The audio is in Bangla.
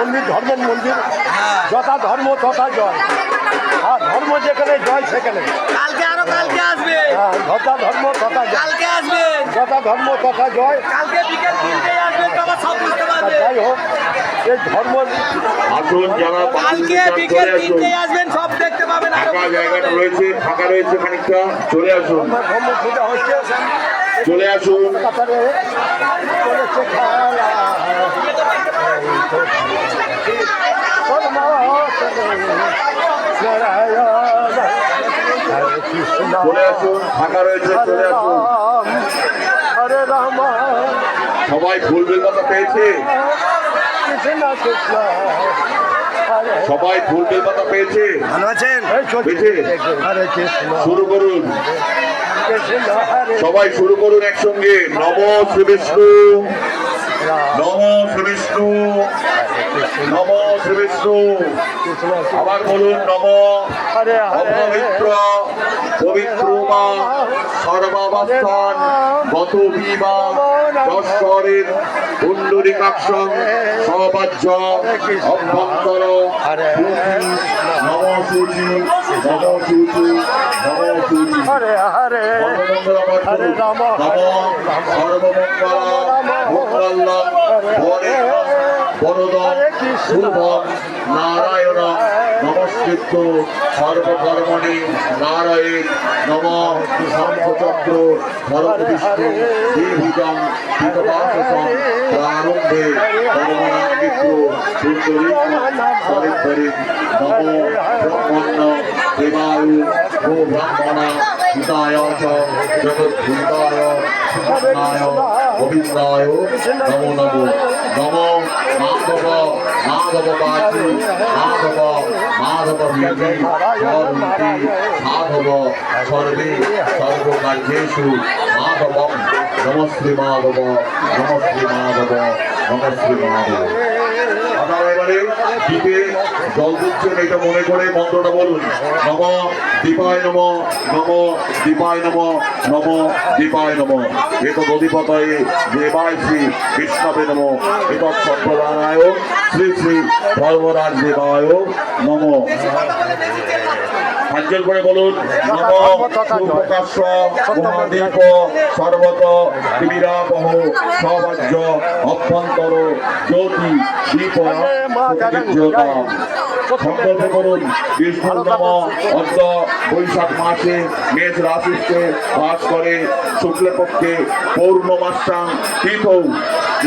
মন্দির ধর্মের মন্দির, যথা ধর্ম তথা জয়। আর ধর্ম যেখানে জয় সেখানে। কালকে আসবে। যথা ধর্ম তথা জয়। কালকে আসবে। যথা ধর্ম তথা জয়। কালকে বিকেল 3টায় আসবেন, তবে সব বুঝতে পারবেন। যাই হোক, এই ধর্ম আসুন যারা কালকে বিকেল 3টায় আসবেন, সব দেখতে পাবেন। ফাঁকা জায়গাটা রয়েছে, ফাঁকা রয়েছে খানিকটা, চলে আসুন, ধর্ম পূজা হচ্ছে, চলে আসুন। কাতারে চলেছে খেলা। চলে আসুন, ফাঁকা রয়েছে, চলে আসুন। হরে রাম সবাই ফুল বেলপাতা পেয়েছে? কৃষ্ণ কৃষ্ণ হরে সবাই ফুল বেলপাতা পেয়েছে? ভালো আছেন? পেয়েছে? হরে কৃষ্ণ শুরু করুন, কৃষ্ণ হরে সবাই শুরু করুন একসঙ্গে। নম শ্রী বিষ্ণু, নম শ্রী বিষ্ণু, নম শ্রী বিষ্ণু। আবার বলুন, নম হরে অপবিত্র পবিত্র মা সর্বাবস্থান গত বিমা দশরের পুণ্ডরিকাক্ষং সবাজ্য অভ্যন্তর নম সূচি, নম সূচি, নম সূচি। হরে হরে হরে রাম নারায়ণ নমস্কৃত সর্বকর্মণি নারায়ণ নম শঙ্খচক্র ভরত বিষ্ণু দীর্ঘিতং পিতবাসসং প্রারম্ভে কর্মণামিত্র সুন্দরী নম ব্রহ্মণ্য দেবায়ু গো ব্রাহ্মণা হিতায় চ জগদ্ভূতায় কৃষ্ণায় গোবিন্দায় নমো নমো। নম মাধব মাধব পাচি মাধব মাধব বিধি জয়ন্তি মাধব সর্বে সর্বকার্যেষু মাধবম নমশ্রী মাধব, নমশ্রী মাধব, নমশ্রী মাধব। আপনারা এবারে দ্বীপে জল দিচ্ছেন, এটা মনে করে মন্ত্রটা বলুন। নম দীপায় নম, নম দীপায় নম, নম দীপায় নম। এক অধিপতয়ে দেবায় শ্রী বিষ্ণবে নম। এক সম্প্রদানায় শ্রী শ্রী ধর্মরাজ দেবায় নম। হাতজোড় করে বলুন, নম প্রকাশ মহাদেব সর্বত বিরাবহ সবাজ্য অভ্যন্তর জ্যোতি দীপ জ্যোতাম। সংকল্প করুন, বিষ্ণুর নম অদ্য বৈশাখ মাসে মেষ রাশিতে বাস করে শুক্লপক্ষে পৌর্ণমাসাং তিথৌ